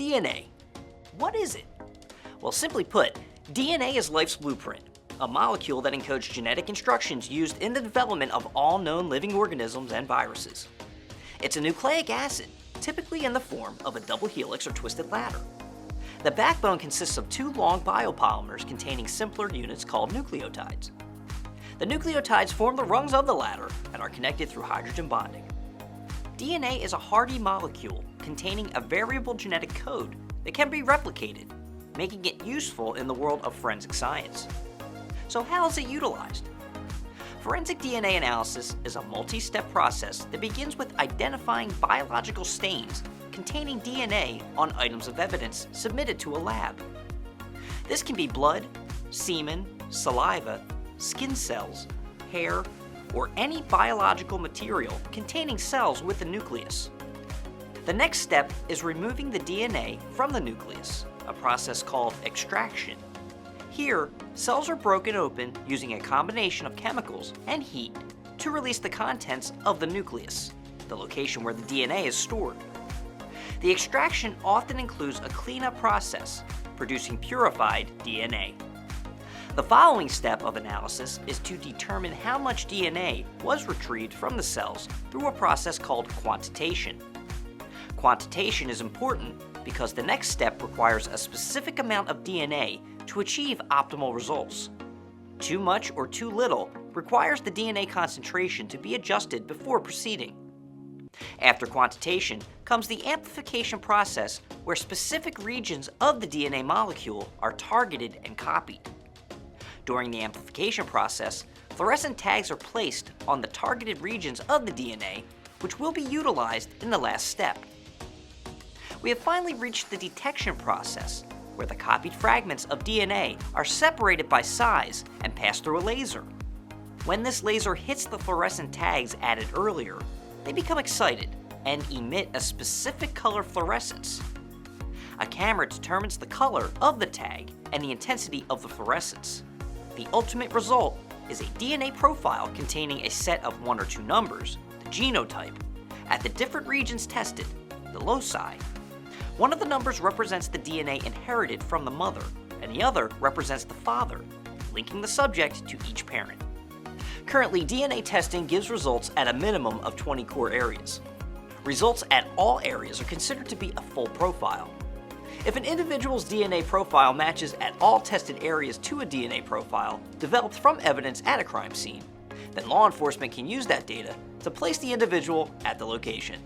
DNA. What is it? Well, simply put, DNA is life's blueprint, a molecule that encodes genetic instructions used in the development of all known living organisms and viruses. It's a nucleic acid, typically in the form of a double helix or twisted ladder. The backbone consists of two long biopolymers containing simpler units called nucleotides. The nucleotides form the rungs of the ladder and are connected through hydrogen bonding. DNA is a hardy molecule containing a variable genetic code that can be replicated, making it useful in the world of forensic science. So how is it utilized? Forensic DNA analysis is a multi-step process that begins with identifying biological stains containing DNA on items of evidence submitted to a lab. This can be blood, semen, saliva, skin cells, hair, or any biological material containing cells with a nucleus. The next step is removing the DNA from the nucleus, a process called extraction. Here, cells are broken open using a combination of chemicals and heat to release the contents of the nucleus, the location where the DNA is stored. The extraction often includes a cleanup process, producing purified DNA. The following step of analysis is to determine how much DNA was retrieved from the cells through a process called quantitation. Quantitation is important because the next step requires a specific amount of DNA to achieve optimal results. Too much or too little requires the DNA concentration to be adjusted before proceeding. After quantitation comes the amplification process, where specific regions of the DNA molecule are targeted and copied. During the amplification process, fluorescent tags are placed on the targeted regions of the DNA, which will be utilized in the last step. We have finally reached the detection process, where the copied fragments of DNA are separated by size and passed through a laser. When this laser hits the fluorescent tags added earlier, they become excited and emit a specific color fluorescence. A camera determines the color of the tag and the intensity of the fluorescence. The ultimate result is a DNA profile containing a set of 1 or 2 numbers, the genotype, at the different regions tested, the loci. One of the numbers represents the DNA inherited from the mother, and the other represents the father, linking the subject to each parent. Currently, DNA testing gives results at a minimum of 20 core areas. Results at all areas are considered to be a full profile. If an individual's DNA profile matches at all tested areas to a DNA profile developed from evidence at a crime scene, then law enforcement can use that data to place the individual at the location.